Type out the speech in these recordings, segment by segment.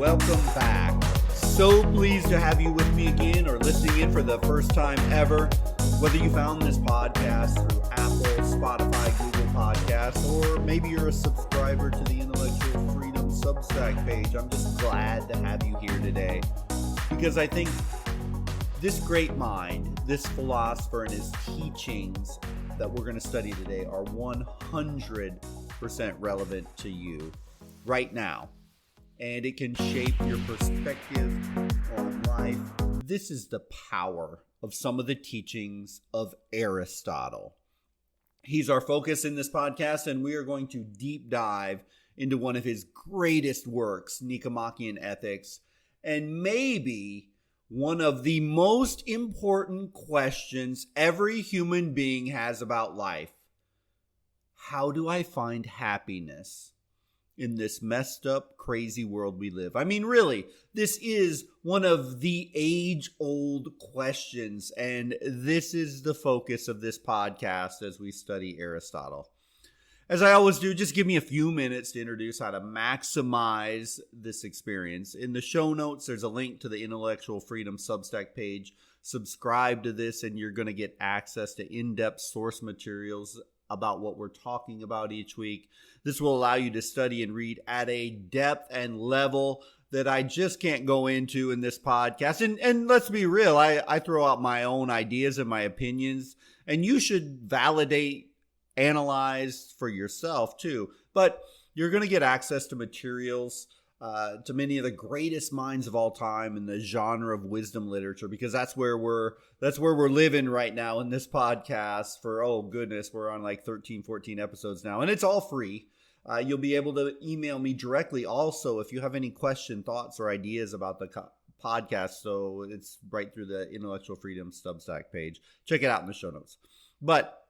welcome back. So pleased to have you with me again or listening in for the first time ever. Whether you found this podcast through Apple, Spotify, Google Podcasts, or maybe you're a subscriber to the Intellectual Freedom Substack page, I'm just glad to have you here today because I think this great mind, this philosopher and his teachings that we're going to study today are 100% relevant to you right now. And it can shape your perspective on life. This is the power of some of the teachings of Aristotle. He's our focus in this podcast, and we are going to deep dive into one of his greatest works, Nichomachean Ethics, and maybe one of the most important questions every human being has about life. How do I find happiness in this messed up, crazy world we live? I mean, really, this is one of the age-old questions, and this is the focus of this podcast as we study Aristotle. As I always do, just give me a few minutes to introduce how to maximize this experience. In the show notes, there's a link to the Intellectual Freedom Substack page. Subscribe to this, and you're going to get access to in-depth source materials about what we're talking about each week. This will allow you to study and read at a depth and level that I just can't go into in this podcast. And let's be real, I throw out my own ideas and my opinions, and you should validate, analyze for yourself too. But you're going to get access to materials to many of the greatest minds of all time in the genre of wisdom literature, because that's where we're living right now in this podcast for, oh goodness, we're on like 13, 14 episodes now, and it's all free. You'll be able to email me directly also if you have any question, thoughts, or ideas about the podcast. So it's right through the Intellectual Freedom Substack page. Check it out in the show notes. But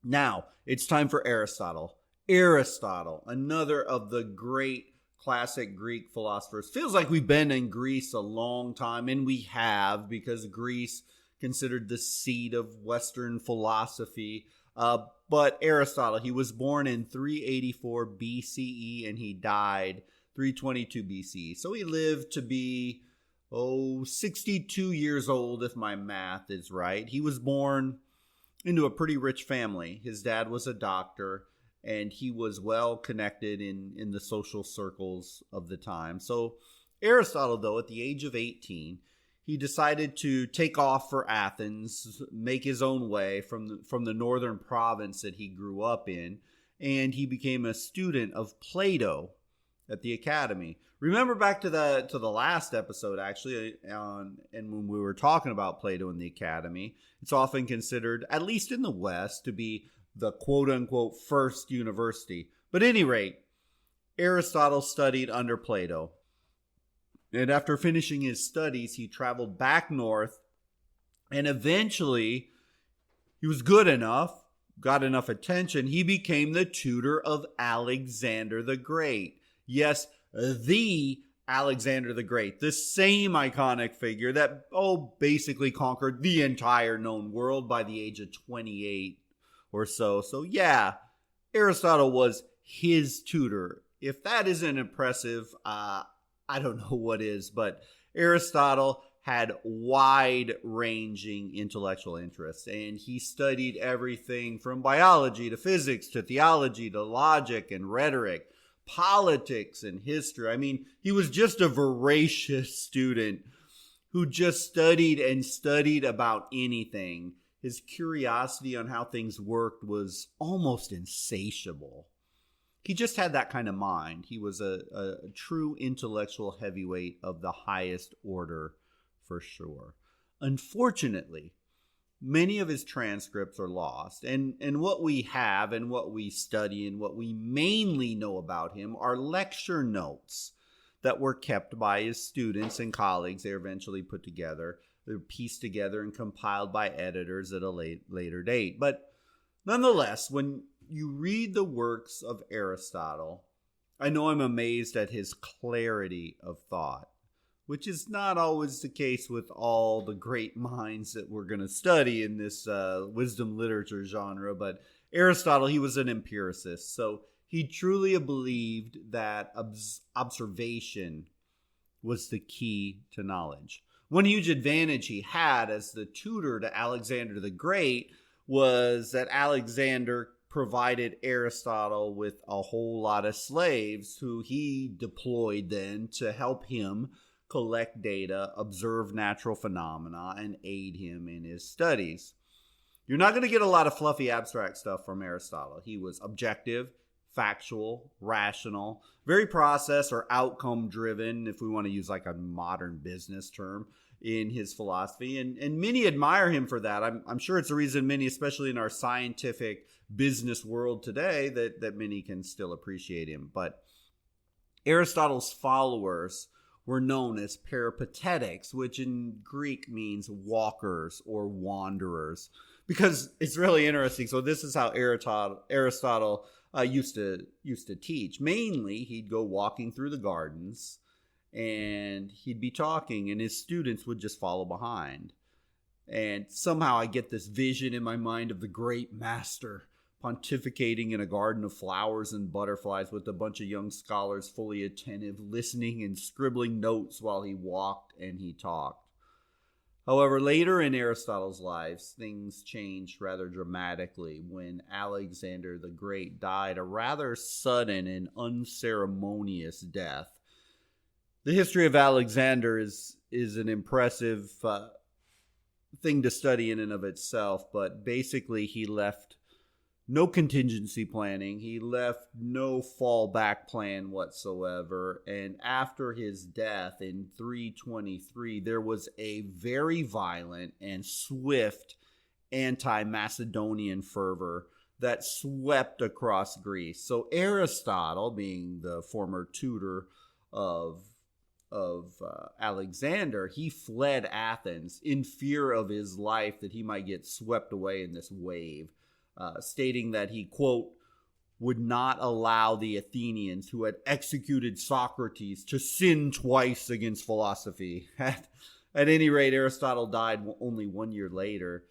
now it's time for Aristotle. Aristotle, another of the great classic Greek philosophers. Feels like we've been in Greece a long time, and we have, because Greece considered the seat of Western philosophy. But Aristotle, he was born in 384 BCE and he died 322 BCE. So he lived to be 62 years old, if my math is right. He was born into a pretty rich family. His dad was a doctor, and he was well connected in the social circles of the time. So Aristotle, though, at the age of 18, he decided to take off for Athens, make his own way from the northern province that he grew up in, and he became a student of Plato at the academy. Remember back to the last episode, actually, and when we were talking about Plato in the academy, it's often considered, at least in the West, to be the quote-unquote first university. But at any rate, Aristotle studied under Plato. And after finishing his studies, he traveled back north, and eventually he was good enough, got enough attention, he became the tutor of Alexander the Great. Yes, the Alexander the Great, the same iconic figure that, basically conquered the entire known world by the age of 28 or so. So yeah, Aristotle was his tutor. If that isn't impressive, I don't know what is, but Aristotle had wide-ranging intellectual interests, and he studied everything from biology to physics to theology to logic and rhetoric, politics and history. I mean, he was just a voracious student who just studied and studied about anything. His curiosity on how things worked was almost insatiable. He just had that kind of mind. He was a true intellectual heavyweight of the highest order, for sure. Unfortunately, many of his transcripts are lost. And what we have and what we study and what we mainly know about him are lecture notes that were kept by his students and colleagues. They were eventually put together. They're pieced together and compiled by editors at a later date. But nonetheless, when you read the works of Aristotle, I know I'm amazed at his clarity of thought, which is not always the case with all the great minds that we're going to study in this wisdom literature genre. But Aristotle, he was an empiricist, so he truly believed that observation was the key to knowledge. One huge advantage he had as the tutor to Alexander the Great was that Alexander provided Aristotle with a whole lot of slaves who he deployed then to help him collect data, observe natural phenomena, and aid him in his studies. You're not going to get a lot of fluffy abstract stuff from Aristotle. He was objective, factual, rational, very process or outcome driven, if we want to use like a modern business term, in his philosophy. And many admire him for that. I'm sure it's a reason many, especially in our scientific business world today, that many can still appreciate him. But Aristotle's followers were known as peripatetics, which in Greek means walkers or wanderers, because it's really interesting. So this is how Aristotle used to teach. Mainly, he'd go walking through the gardens, and he'd be talking, and his students would just follow behind. And somehow I get this vision in my mind of the great master pontificating in a garden of flowers and butterflies with a bunch of young scholars fully attentive, listening and scribbling notes while he walked and he talked. However, later in Aristotle's lives, things changed rather dramatically when Alexander the Great died a rather sudden and unceremonious death. The history of Alexander is an impressive thing to study in and of itself, but basically he left no contingency planning. He left no fallback plan whatsoever. And after his death in 323, there was a very violent and swift anti-Macedonian fervor that swept across Greece. So Aristotle, being the former tutor of Alexander, he fled Athens in fear of his life that he might get swept away in this wave. Stating that he, quote, would not allow the Athenians who had executed Socrates to sin twice against philosophy. At any rate, Aristotle died only 1 year later,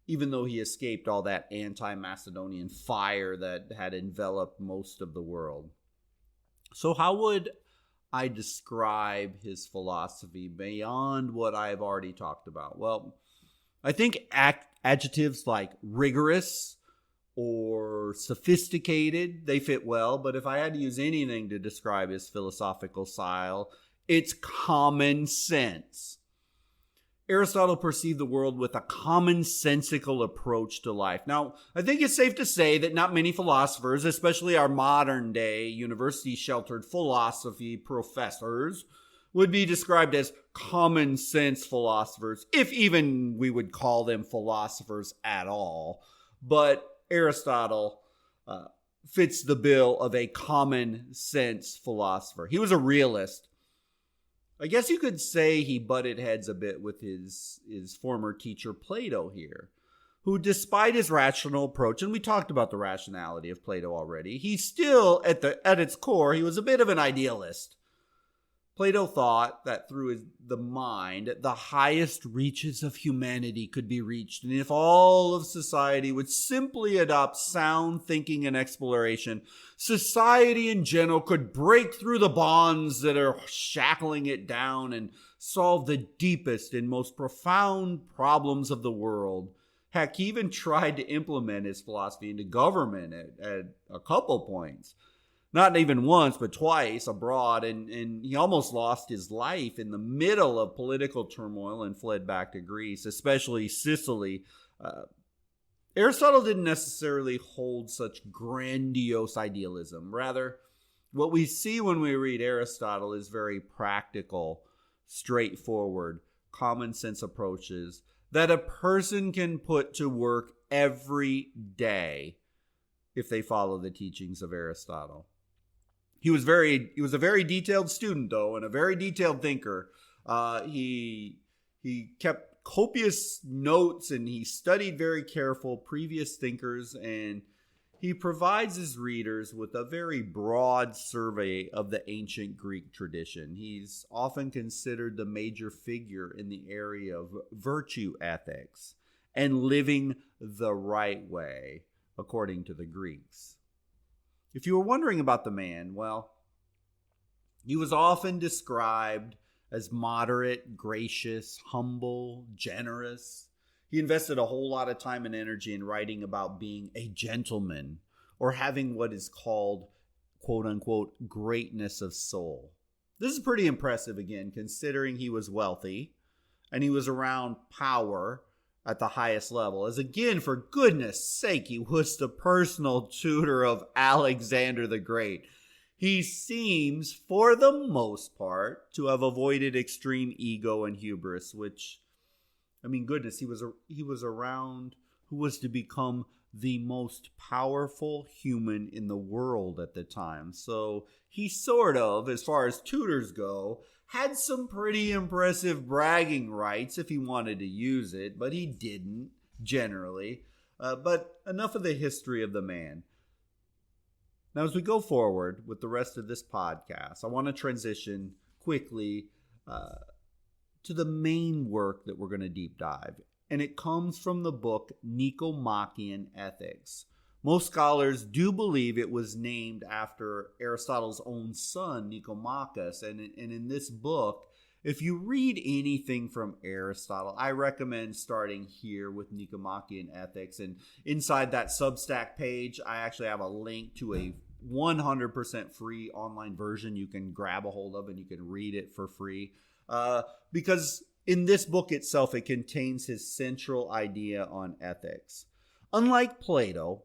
even though he escaped all that anti-Macedonian fire that had enveloped most of the world. So how would I describe his philosophy beyond what I've already talked about? Well, I think adjectives like rigorous or sophisticated, they fit well, but if I had to use anything to describe his philosophical style, it's common sense. Aristotle perceived the world with a commonsensical approach to life. Now, I think it's safe to say that not many philosophers, especially our modern day university-sheltered philosophy professors, would be described as common sense philosophers, if even we would call them philosophers at all. But Aristotle fits the bill of a common sense philosopher. He was a realist. I guess you could say he butted heads a bit with his former teacher Plato here, who, despite his rational approach, and we talked about the rationality of Plato already, he still, at its core, he was a bit of an idealist. Plato thought that through the mind, the highest reaches of humanity could be reached. And if all of society would simply adopt sound thinking and exploration, society in general could break through the bonds that are shackling it down and solve the deepest and most profound problems of the world. Heck, he even tried to implement his philosophy into government at a couple points. Not even once, but twice abroad, and he almost lost his life in the middle of political turmoil and fled back to Greece, especially Sicily. Aristotle didn't necessarily hold such grandiose idealism. Rather, what we see when we read Aristotle is very practical, straightforward, common sense approaches that a person can put to work every day if they follow the teachings of Aristotle. He was a very detailed student, though, and a very detailed thinker. He kept copious notes, and he studied very careful previous thinkers, and he provides his readers with a very broad survey of the ancient Greek tradition. He's often considered the major figure in the area of virtue ethics and living the right way, according to the Greeks. If you were wondering about the man, well, he was often described as moderate, gracious, humble, generous. He invested a whole lot of time and energy in writing about being a gentleman or having what is called, quote unquote, greatness of soul. This is pretty impressive, again, considering he was wealthy and he was around power at the highest level. As again, for goodness sake, he was the personal tutor of Alexander the Great. He seems, for the most part, to have avoided extreme ego and hubris, which, I mean, goodness, he was around who was to become the most powerful human in the world at the time. So he sort of, as far as tutors go, had some pretty impressive bragging rights if he wanted to use it, but he didn't, generally. But enough of the history of the man. Now, as we go forward with the rest of this podcast, I want to transition quickly to the main work that we're going to deep dive. And it comes from the book Nichomachean Ethics. Most scholars do believe it was named after Aristotle's own son, Nichomachus. And in this book, if you read anything from Aristotle, I recommend starting here with Nichomachean Ethics. And inside that Substack page, I actually have a link to a 100% free online version you can grab a hold of and you can read it for free. Because in this book itself, it contains his central idea on ethics. Unlike Plato,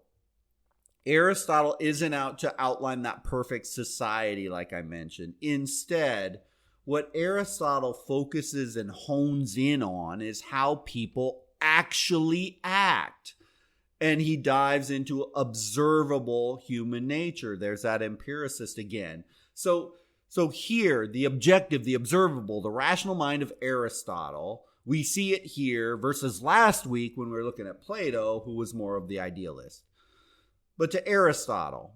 Aristotle isn't out to outline that perfect society like I mentioned. Instead, what Aristotle focuses and hones in on is how people actually act. And he dives into observable human nature. There's that empiricist again. So here, the objective, the observable, the rational mind of Aristotle, we see it here versus last week when we were looking at Plato, who was more of the idealist. But to Aristotle,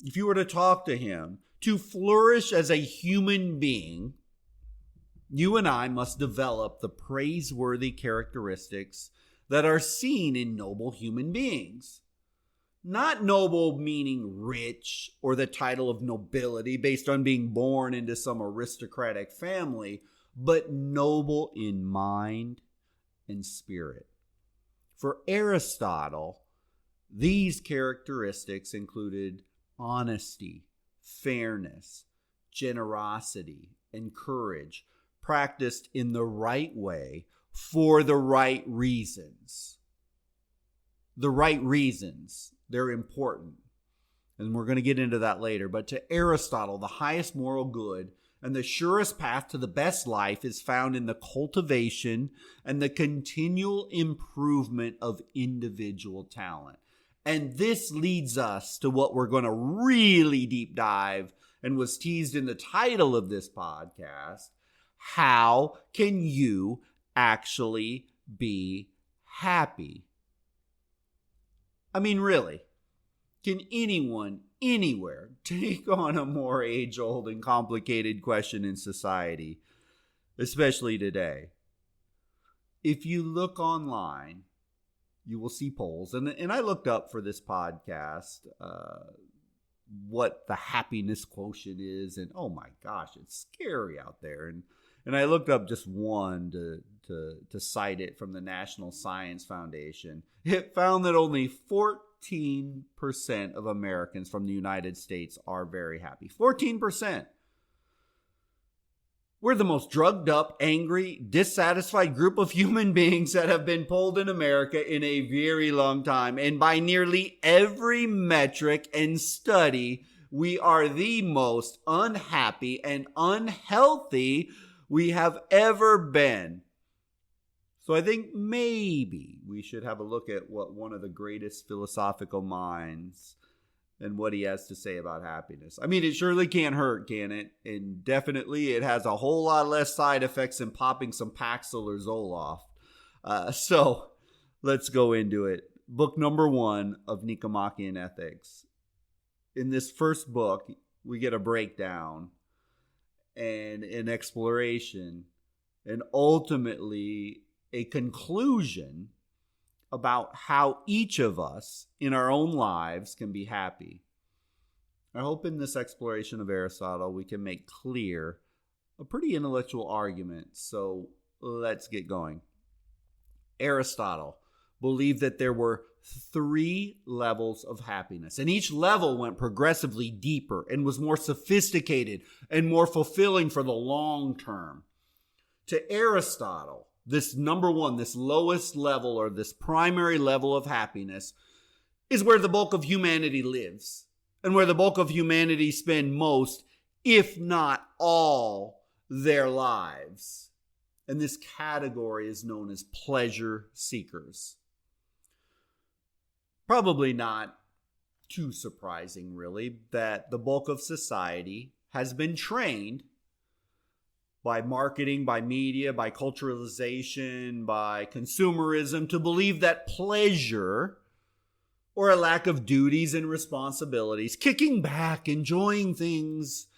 if you were to talk to him, to flourish as a human being, you and I must develop the praiseworthy characteristics that are seen in noble human beings. Not noble meaning rich or the title of nobility based on being born into some aristocratic family, but noble in mind and spirit. For Aristotle, these characteristics included honesty, fairness, generosity, and courage, practiced in the right way for the right reasons. The right reasons, they're important. And we're going to get into that later. But to Aristotle, the highest moral good and the surest path to the best life is found in the cultivation and the continual improvement of individual talent. And this leads us to what we're going to really deep dive and was teased in the title of this podcast. How can you actually be happy? I mean, really, can anyone, anywhere, take on a more age-old and complicated question in society, especially today? If you look online, you will see polls. And I looked up for this podcast what the happiness quotient is. And oh my gosh, it's scary out there. And I looked up just one to cite it from the National Science Foundation. It found that only 14% of Americans from the United States are very happy. 14%. We're the most drugged up, angry, dissatisfied group of human beings that have been polled in America in a very long time. And by nearly every metric and study, we are the most unhappy and unhealthy we have ever been. So I think maybe we should have a look at what one of the greatest philosophical minds and what he has to say about happiness. I mean, it surely can't hurt, can it? And definitely it has a whole lot less side effects than popping some Paxil or Zoloft. So let's go into it. Book number 1 of Nichomachean Ethics. In this first book, we get a breakdown and an exploration and ultimately a conclusion about how each of us in our own lives can be happy. I hope in this exploration of Aristotle we can make clear a pretty intellectual argument, so let's get going. Aristotle believed that there were 3 levels of happiness, and each level went progressively deeper and was more sophisticated and more fulfilling for the long term. To Aristotle, this number one, this lowest level or this primary level of happiness is where the bulk of humanity lives and where the bulk of humanity spend most, if not all, their lives. And this category is known as pleasure seekers. Probably not too surprising, really, that the bulk of society has been trained by marketing, by media, by culturalization, by consumerism to believe that pleasure, or a lack of duties and responsibilities, kicking back, enjoying things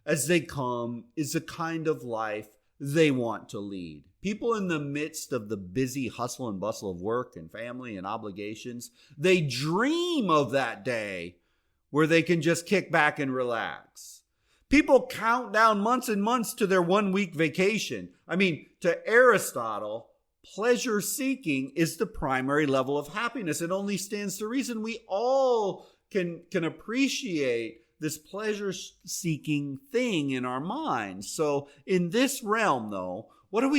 as they come, is the kind of life they want to lead. People in the midst of the busy hustle and bustle of work and family and obligations, they dream of that day where they can just kick back and relax. People count down months and months to their 1-week vacation. To Aristotle, pleasure seeking is the primary level of happiness. It only stands to reason we all can appreciate this pleasure-seeking thing in our minds. So in this realm, though, what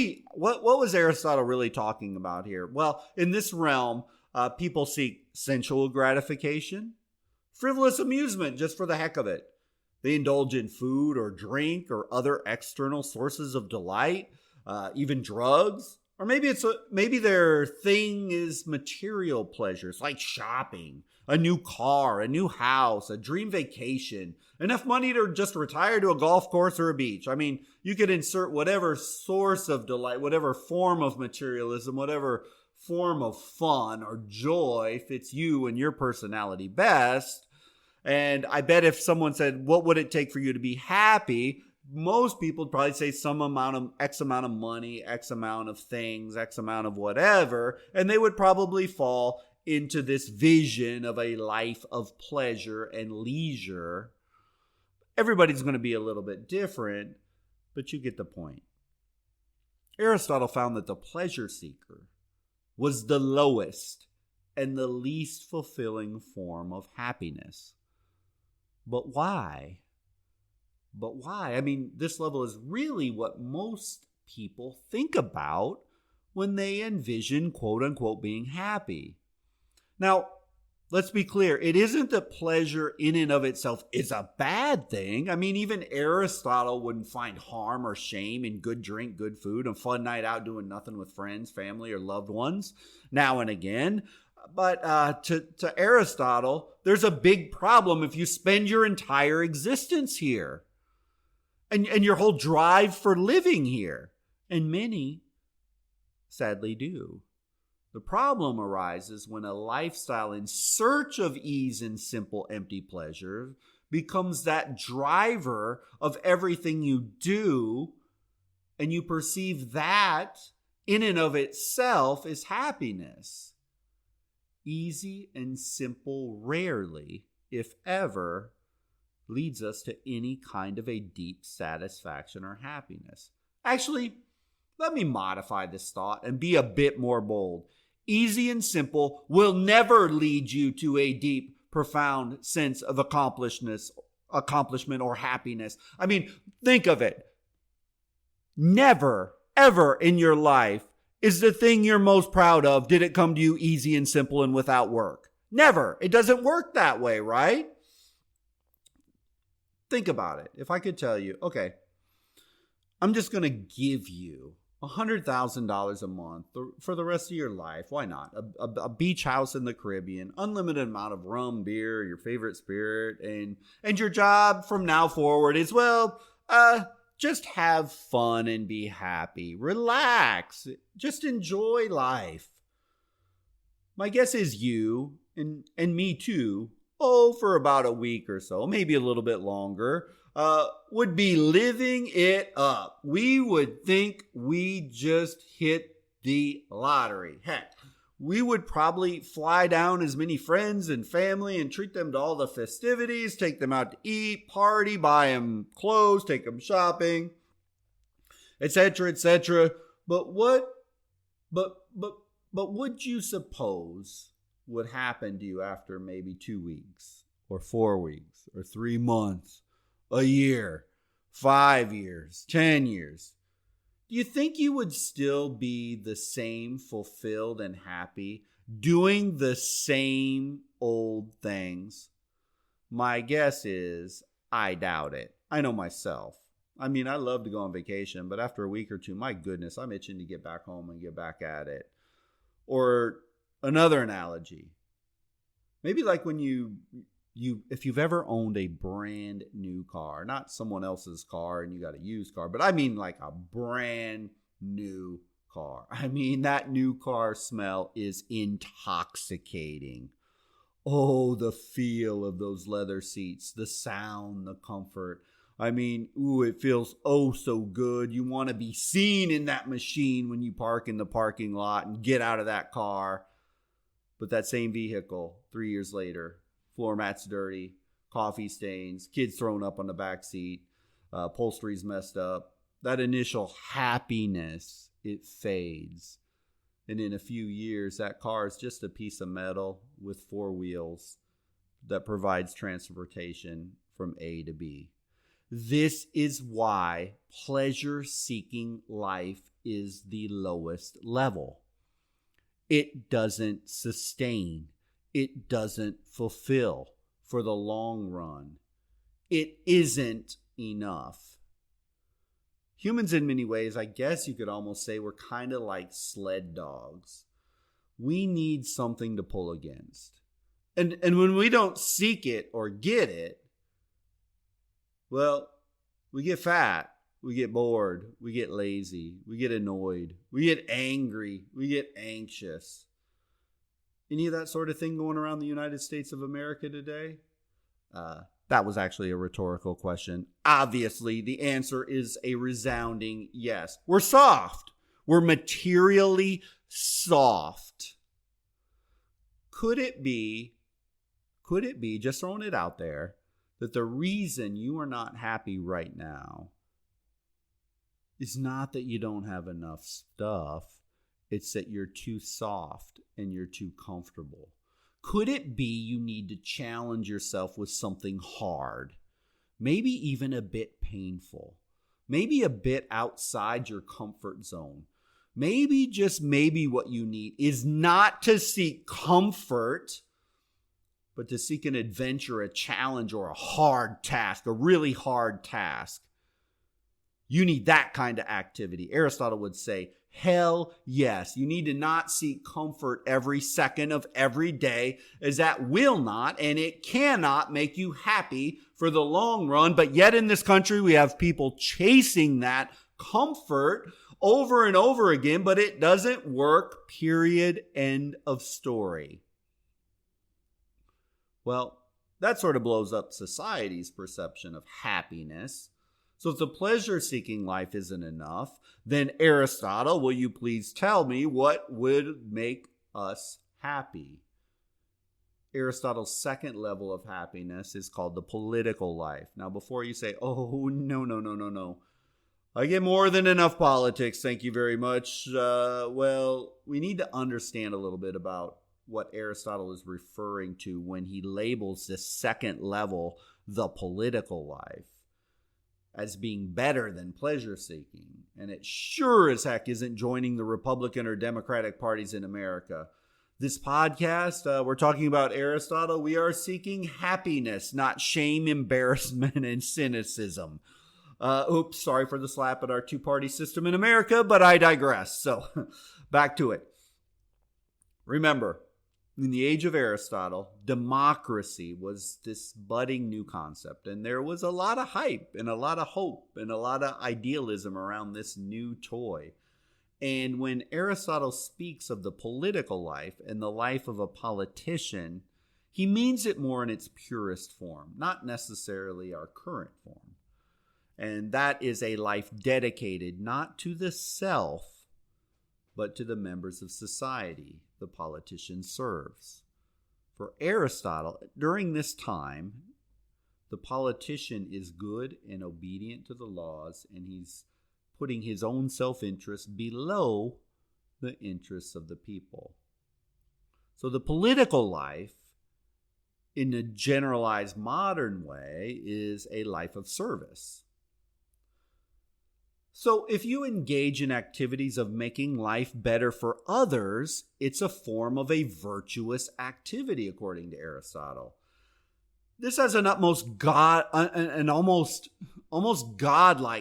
was Aristotle really talking about here? Well, in this realm, people seek sensual gratification, frivolous amusement just for the heck of it. They indulge in food or drink or other external sources of delight, even drugs. Or maybe their thing is material pleasures like shopping, a new car, a new house, a dream vacation, enough money to just retire to a golf course or a beach. You could insert whatever source of delight, whatever form of materialism, whatever form of fun or joy fits you and your personality best. And I bet if someone said, what would it take for you to be happy? Most people would probably say some amount of X amount of money, X amount of things, X amount of whatever. And they would probably fall into this vision of a life of pleasure and leisure. Everybody's going to be a little bit different, but you get the point. Aristotle found that the pleasure seeker was the lowest and the least fulfilling form of happiness. But why? This level is really what most people think about when they envision quote unquote being happy. Now, let's be clear. It isn't that pleasure in and of itself is a bad thing. Even Aristotle wouldn't find harm or shame in good drink, good food, a fun night out doing nothing with friends, family, or loved ones now and again. But to Aristotle, there's a big problem if you spend your entire existence here and your whole drive for living here. And many, sadly, do. The problem arises when a lifestyle in search of ease and simple, empty pleasure becomes that driver of everything you do, and you perceive that in and of itself as happiness. Easy and simple rarely, if ever, leads us to any kind of a deep satisfaction or happiness. Actually, let me modify this thought and be a bit more bold. Easy and simple will never lead you to a deep, profound sense of accomplishment or happiness. Think of it. Never, ever in your life is the thing you're most proud of, did it come to you easy and simple and without work? Never. It doesn't work that way, right? Think about it. If I could tell you, okay, I'm just going to give you $100,000 a month for the rest of your life. Why not? A beach house in the Caribbean, unlimited amount of rum, beer, your favorite spirit, and your job from now forward is, just have fun and be happy. Relax. Just enjoy life. My guess is you, and me too, for about a week or so, maybe a little bit longer, would be living it up. We would think we just hit the lottery. Heck, we would probably fly down as many friends and family and treat them to all the festivities, take them out to eat, party, buy them clothes, take them shopping. etc., etc. But would you suppose would happen to you after maybe 2 weeks or 4 weeks or 3 months, a year, 5 years, 10 years? Do you think you would still be the same fulfilled and happy, doing the same old things? My guess is I doubt it. I know myself. I mean, I love to go on vacation, but after a week or two, my goodness, I'm itching to get back home and get back at it. Or another analogy, maybe like when if you've ever owned a brand new car, not someone else's car and you got a used car, but I mean like a brand new car. I mean, that new car smell is intoxicating. Oh, the feel of those leather seats, the sound, the comfort. I mean, it feels oh so good. You want to be seen in that machine when you park in the parking lot and get out of that car. But that same vehicle, 3 years later, floor mat's dirty, coffee stains, kids thrown up on the back seat, upholstery's messed up. That initial happiness, it fades. And in a few years, that car is just a piece of metal with 4 wheels that provides transportation from A to B. This is why pleasure-seeking life is the lowest level. It doesn't sustain. It doesn't fulfill for the long run. It isn't enough. Humans, in many ways, I guess you could almost say we're kind of like sled dogs. We need something to pull against. And when we don't seek it or get it, well, we get fat, we get bored, we get lazy, we get annoyed, we get angry, we get anxious. Any of that sort of thing going around the United States of America today? That was actually a rhetorical question. Obviously, the answer is a resounding yes. We're soft. We're materially soft. Could it be, just throwing it out there, that the reason you are not happy right now is not that you don't have enough stuff, it's that you're too soft and you're too comfortable? Could it be you need to challenge yourself with something hard, maybe even a bit painful, maybe a bit outside your comfort zone? Maybe, just maybe, what you need is not to seek comfort, but to seek an adventure, a challenge, or a hard task, a really hard task. You need that kind of activity. Aristotle would say, hell yes. You need to not seek comfort every second of every day, as that will not and it cannot make you happy for the long run. But yet in this country, we have people chasing that comfort over and over again, but it doesn't work, period, end of story. Well, that sort of blows up society's perception of happiness. So if the pleasure-seeking life isn't enough, then Aristotle, will you please tell me what would make us happy? Aristotle's second level of happiness is called the political life. Now, before you say, oh, no. I get more than enough politics, thank you very much. Well, we need to understand a little bit about what Aristotle is referring to when he labels this second level, the political life, as being better than pleasure-seeking. And it sure as heck isn't joining the Republican or Democratic parties in America. This podcast, we're talking about Aristotle. We are seeking happiness, not shame, embarrassment, and cynicism. Oops, sorry for the slap at our two-party system in America, but I digress. So, back to it. Remember, in the age of Aristotle, democracy was this budding new concept, and there was a lot of hype and a lot of hope and a lot of idealism around this new toy. And when Aristotle speaks of the political life and the life of a politician, he means it more in its purest form, not necessarily our current form. And that is a life dedicated not to the self, but to the members of society the politician serves. For Aristotle, during this time, the politician is good and obedient to the laws, and he's putting his own self-interest below the interests of the people. So the political life, in a generalized modern way, is a life of service. So if you engage in activities of making life better for others, it's a form of a virtuous activity, according to Aristotle. This has an almost godlike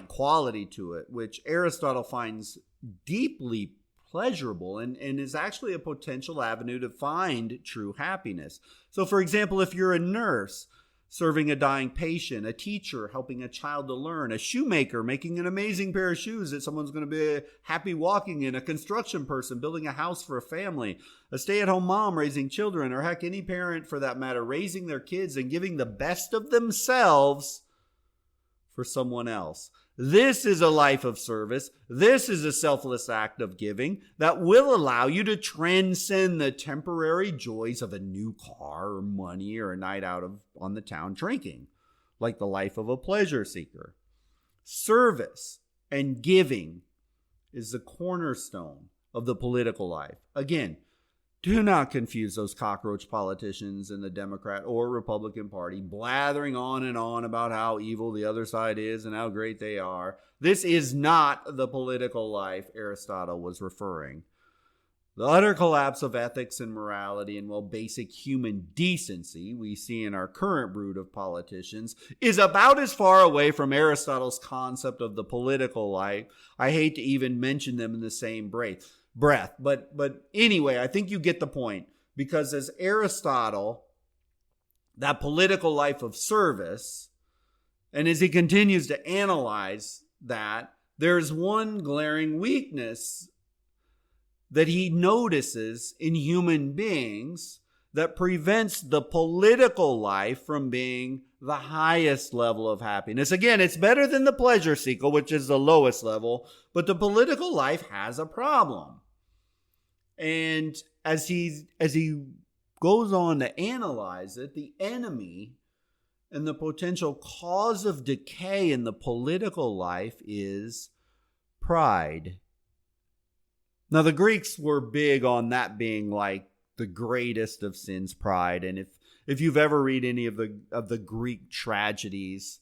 quality to it, which Aristotle finds deeply pleasurable and is actually a potential avenue to find true happiness. So, for example, if you're a nurse serving a dying patient, a teacher helping a child to learn, a shoemaker making an amazing pair of shoes that someone's going to be happy walking in, a construction person building a house for a family, a stay-at-home mom raising children, or heck, any parent for that matter, raising their kids and giving the best of themselves for someone else. This is a life of service. This is a selfless act of giving that will allow you to transcend the temporary joys of a new car or money or a night out on the town drinking, like the life of a pleasure seeker. Service and giving is the cornerstone of the political life. Again, do not confuse those cockroach politicians in the Democrat or Republican Party blathering on and on about how evil the other side is and how great they are. This is not the political life Aristotle was referring. The utter collapse of ethics and morality and, well, basic human decency we see in our current brood of politicians is about as far away from Aristotle's concept of the political life. I hate to even mention them in the same breath. But anyway, I think you get the point, because as Aristotle, that political life of service, and as he continues to analyze that, there's one glaring weakness that he notices in human beings that prevents the political life from being the highest level of happiness. Again, it's better than the pleasure seeker, which is the lowest level, but the political life has a problem. And as he goes on to analyze it, the enemy and the potential cause of decay in the political life is pride. Now, the Greeks were big on that being like the greatest of sins, pride. And if you've ever read any of the Greek tragedies,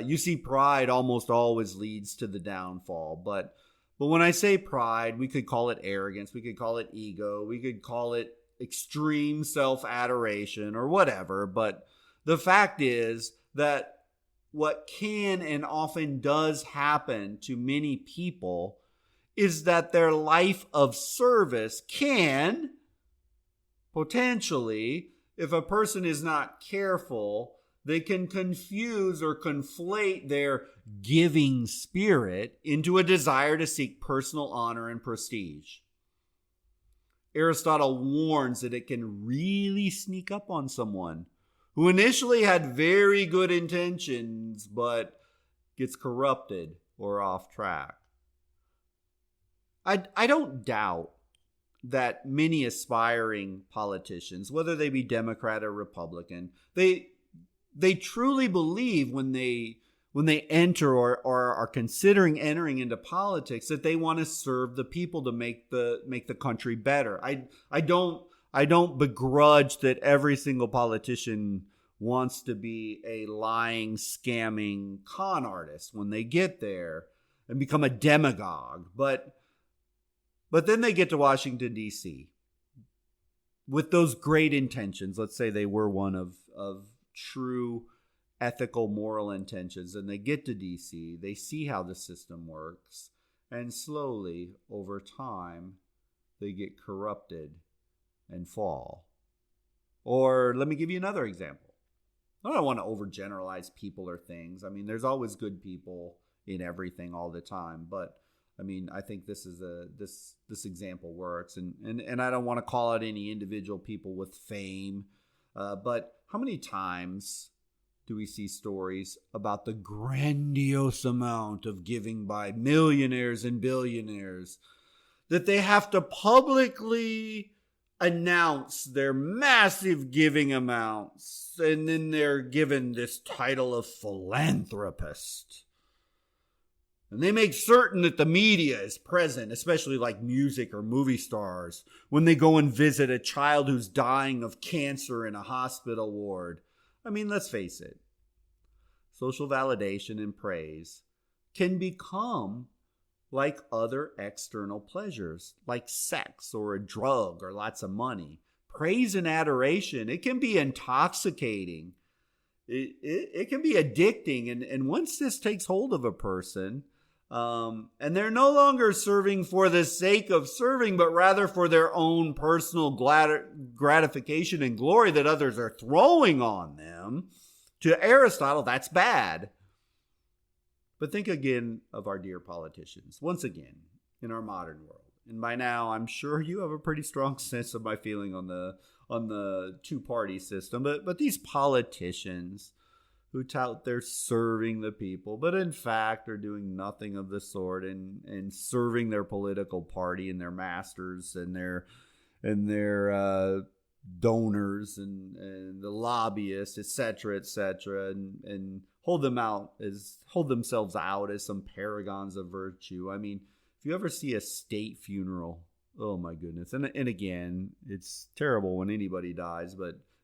you see pride almost always leads to the downfall. But when I say pride, we could call it arrogance, we could call it ego, we could call it extreme self-adoration or whatever. But the fact is that what can and often does happen to many people is that their life of service can potentially, if a person is not careful, they can confuse or conflate their giving spirit into a desire to seek personal honor and prestige. Aristotle warns that it can really sneak up on someone who initially had very good intentions but gets corrupted or off track. I don't doubt that many aspiring politicians, whether they be Democrat or Republican, they truly believe when they enter or are considering entering into politics that they want to serve the people to make the country better. I don't begrudge that every single politician wants to be a lying, scamming con artist when they get there and become a demagogue. But then they get to Washington, D.C. with those great intentions. Let's say they were one of true ethical, moral intentions, and they get to D.C., they see how the system works, and slowly, over time, they get corrupted and fall. Or let me give you another example. I don't want to overgeneralize people or things. I mean, there's always good people in everything all the time, but I mean, I think this example works, and I don't want to call out any individual people with fame, but how many times do we see stories about the grandiose amount of giving by millionaires and billionaires that they have to publicly announce their massive giving amounts, and then they're given this title of philanthropist? And they make certain that the media is present, especially like music or movie stars, when they go and visit a child who's dying of cancer in a hospital ward. I mean, let's face it. Social validation and praise can become like other external pleasures, like sex or a drug or lots of money. Praise and adoration, it can be intoxicating. It can be addicting. And once this takes hold of a person, and they're no longer serving for the sake of serving, but rather for their own personal gratification and glory that others are throwing on them, to Aristotle, that's bad. But think again of our dear politicians, once again, in our modern world. And by now, I'm sure you have a pretty strong sense of my feeling on the two-party system. But these politicians who tout they're serving the people, but in fact are doing nothing of the sort and serving their political party and their masters and their donors and the lobbyists, etc., and hold themselves out as some paragons of virtue. I mean, if you ever see a state funeral, oh my goodness. And again, it's terrible when anybody dies,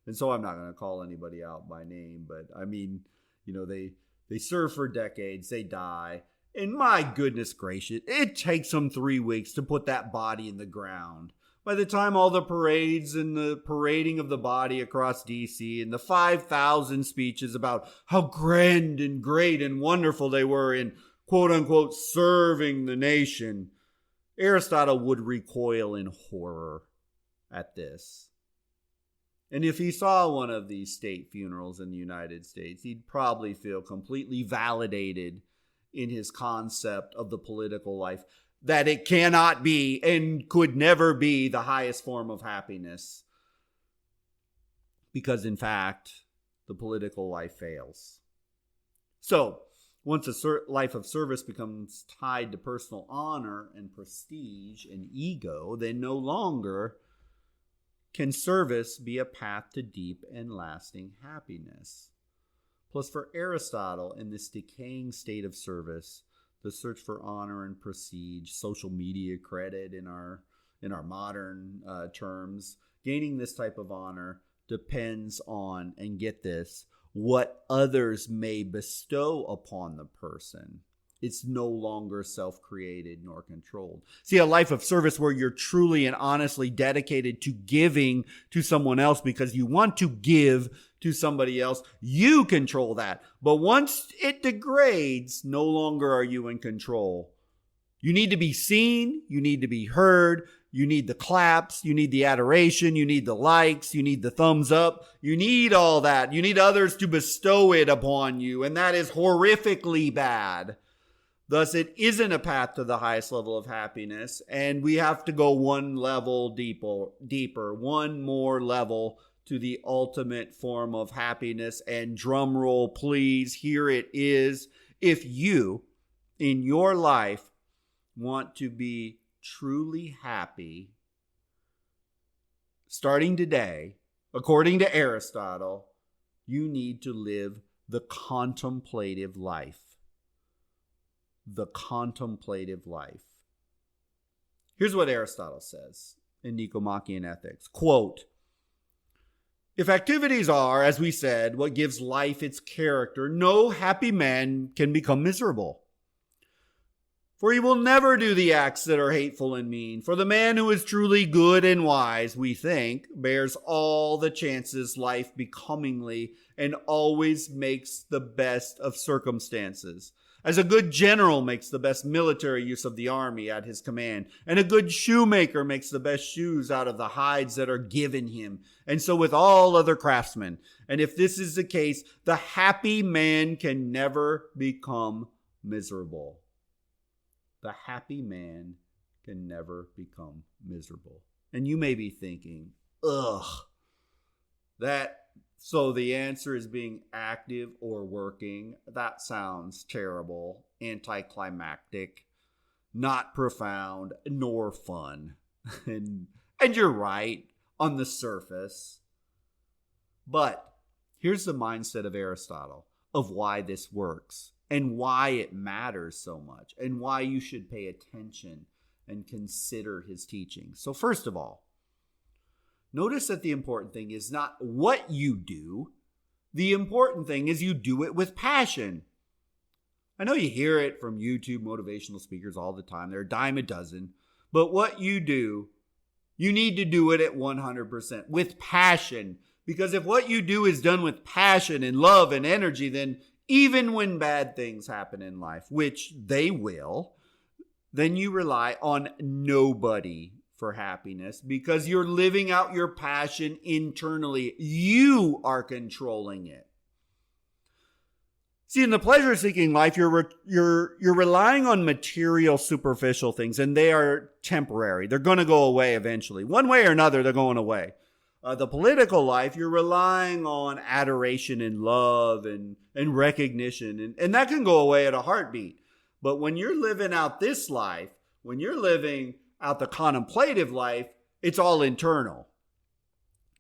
and so I'm not going to call anybody out by name, but I mean, they serve for decades, they die, and my goodness gracious, it takes them 3 weeks to put that body in the ground. By the time all the parades and the parading of the body across D.C. and the 5,000 speeches about how grand and great and wonderful they were in quote-unquote serving the nation, Aristotle would recoil in horror at this. And if he saw one of these state funerals in the United States, he'd probably feel completely validated in his concept of the political life, that it cannot be and could never be the highest form of happiness. Because in fact, the political life fails. So, once a life of service becomes tied to personal honor and prestige and ego, then no longer can service be a path to deep and lasting happiness. Plus, for Aristotle, in this decaying state of service, the search for honor and prestige, social media credit in our modern terms, gaining this type of honor depends on, and get this, what others may bestow upon the person. It's no longer self-created nor controlled. See, a life of service where you're truly and honestly dedicated to giving to someone else because you want to give to somebody else, you control that. But once it degrades, no longer are you in control. You need to be seen. You need to be heard. You need the claps. You need the adoration. You need the likes. You need the thumbs up. You need all that. You need others to bestow it upon you. And that is horrifically bad. Thus, it isn't a path to the highest level of happiness. And we have to go one level deeper, one more level to the ultimate form of happiness. And drum roll, please, here it is. If you, in your life, want to be truly happy, starting today, according to Aristotle, you need to live the contemplative life. The contemplative life. Here's what Aristotle says in Nichomachean Ethics. Quote, if activities are, as we said, what gives life its character, no happy man can become miserable. For he will never do the acts that are hateful and mean. For the man who is truly good and wise, we think, bears all the chances life becomingly and always makes the best of circumstances. As a good general makes the best military use of the army at his command, and a good shoemaker makes the best shoes out of the hides that are given him, and so with all other craftsmen. And if this is the case, the happy man can never become miserable. The happy man can never become miserable. And you may be thinking, so the answer is being active or working. That sounds terrible, anticlimactic, not profound, nor fun. And you're right on the surface. But here's the mindset of Aristotle of why this works and why it matters so much and why you should pay attention and consider his teachings. So first of all, notice that the important thing is not what you do. The important thing is you do it with passion. I know you hear it from YouTube motivational speakers all the time. They're a dime a dozen. But what you do, you need to do it at 100% with passion. Because if what you do is done with passion and love and energy, then even when bad things happen in life, which they will, then you rely on nobody for happiness because you're living out your passion internally. You are controlling it. See, in the pleasure-seeking life, you're relying on material, superficial things, and they are temporary. They're going to go away eventually. One way or another, they're going away. The political life, you're relying on adoration and love and recognition, and that can go away at a heartbeat. But when you're living out this life, when you're living out the contemplative life, it's all internal.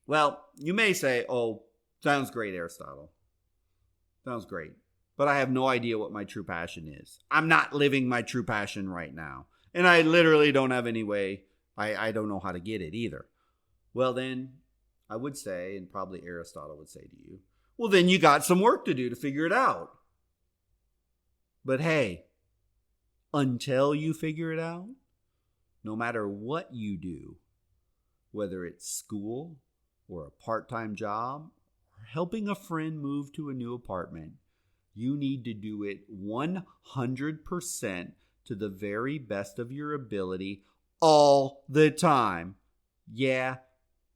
Well, you may say, oh, sounds great, Aristotle. Sounds great. But I have no idea what my true passion is. I'm not living my true passion right now. And I literally don't have any way. I don't know how to get it either. Well, then I would say, and probably Aristotle would say to you, well, then you got some work to do to figure it out. But hey, until you figure it out, no matter what you do, whether it's school or a part-time job or helping a friend move to a new apartment, you need to do it 100% to the very best of your ability all the time. Yeah,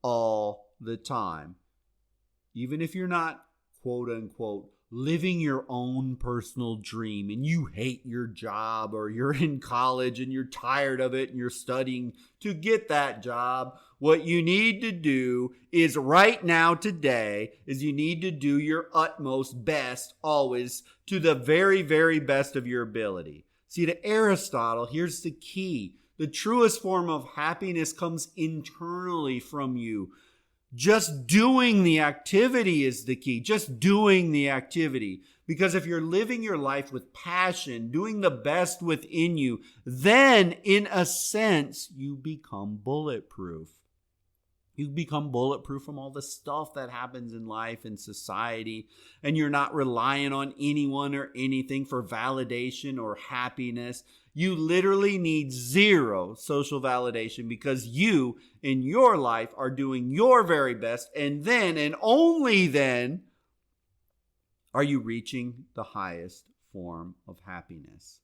all the time. Even if you're not, quote unquote, living your own personal dream and you hate your job or you're in college and you're tired of it and you're studying to get that job, what you need to do is right now, today, is you need to do your utmost best always to the very, very best of your ability. See, to Aristotle, here's the key. The truest form of happiness comes internally from you. Just doing the activity is the key. Just doing the activity. Because if you're living your life with passion, doing the best within you, then in a sense, you become bulletproof. You become bulletproof from all the stuff that happens in life and society, and you're not relying on anyone or anything for validation or happiness. You literally need zero social validation because you, in your life, are doing your very best, and then, and only then, are you reaching the highest form of happiness.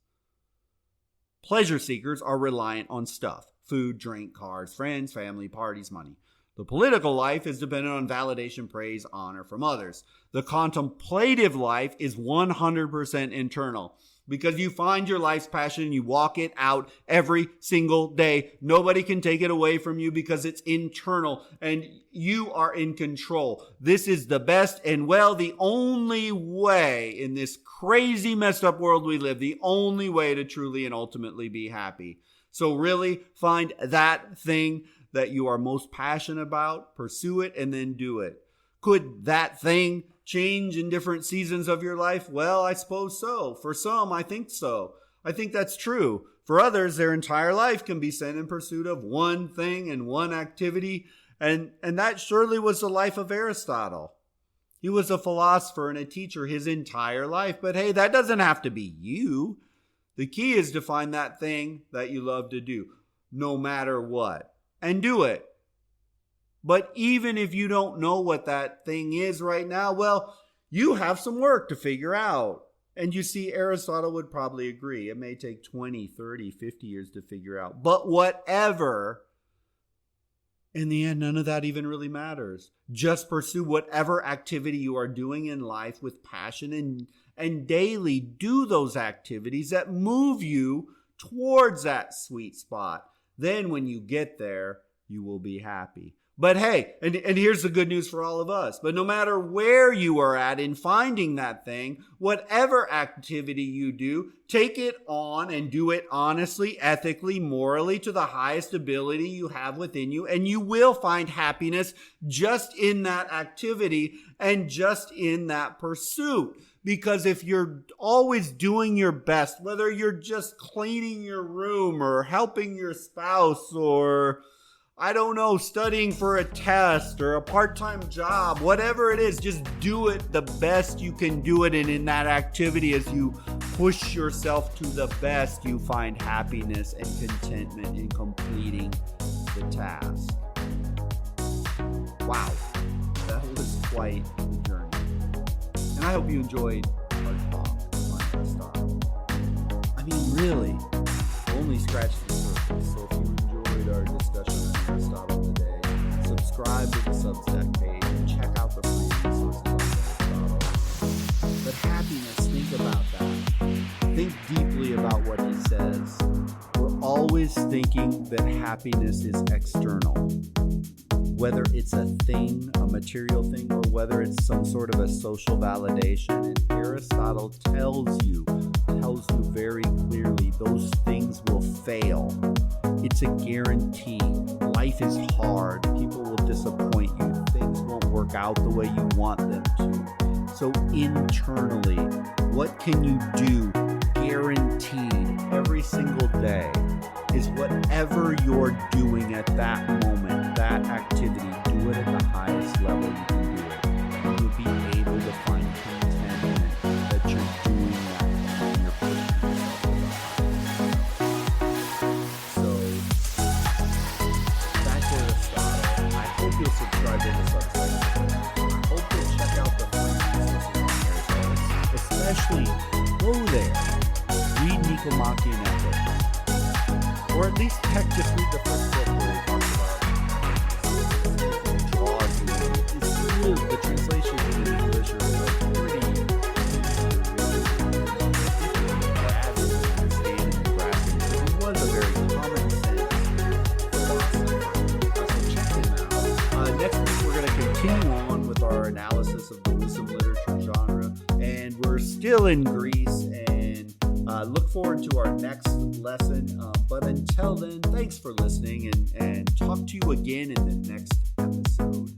Pleasure seekers are reliant on stuff: food, drink, cars, friends, family, parties, money. The political life is dependent on validation, praise, honor from others. The contemplative life is 100% internal because you find your life's passion and you walk it out every single day. Nobody can take it away from you because it's internal and you are in control. This is the best and, well, the only way in this crazy messed up world we live, the only way to truly and ultimately be happy. So really find that thing that you are most passionate about, pursue it, and then do it. Could that thing change in different seasons of your life? Well, I suppose so. For some, I think so. I think that's true. For others, their entire life can be spent in pursuit of one thing and one activity, and that surely was the life of Aristotle. He was a philosopher and a teacher his entire life, but hey, that doesn't have to be you. The key is to find that thing that you love to do, no matter what. And do it. But even if you don't know what that thing is right now, well, you have some work to figure out. And you see, Aristotle would probably agree. It may take 20, 30, 50 years to figure out. But whatever, in the end, none of that even really matters. Just pursue whatever activity you are doing in life with passion and daily do those activities that move you towards that sweet spot. Then when you get there, you will be happy. But hey, and here's the good news for all of us. But no matter where you are at in finding that thing, whatever activity you do, take it on and do it honestly, ethically, morally, to the highest ability you have within you. And you will find happiness just in that activity and just in that pursuit. Because if you're always doing your best, whether you're just cleaning your room or helping your spouse or, I don't know, studying for a test or a part-time job, whatever it is, just do it the best you can do it. And in that activity, as you push yourself to the best, you find happiness and contentment in completing the task. Wow, that was quite the journey. And I hope you enjoyed our talk on Aristotle. I mean, really, only scratched the surface. So if you enjoyed our discussion on Aristotle today, subscribe to the Substack page and check out the free resources on Aristotle. But happiness, think about that. Think deeply about what he says. We're always thinking that happiness is external. Whether it's a thing, a material thing, or whether it's some sort of a social validation. And Aristotle tells you very clearly those things will fail. It's a guarantee. Life is hard. People will disappoint you. Things won't work out the way you want them to. So internally, what can you do guaranteed every single day is whatever you're doing at that moment, that activity, do it at the highest level you can do it. And you'll be able to find contentment that you're doing that and you're pushing yourself. So that's Aristotle. I hope you'll subscribe to the Substack. I hope you'll check out the free resources on Aristotle. Especially go there, read Nichomachean Ethics. Or at least just read the first book where he talks about draws you. It's really, the translation in English are pretty it was a very common sense philosophy. So check him out. Next week we're going to continue on with our analysis of the wisdom literature genre, and we're still in Greece, and look forward to our next lesson. But until then, thanks for listening, and talk to you again in the next episode.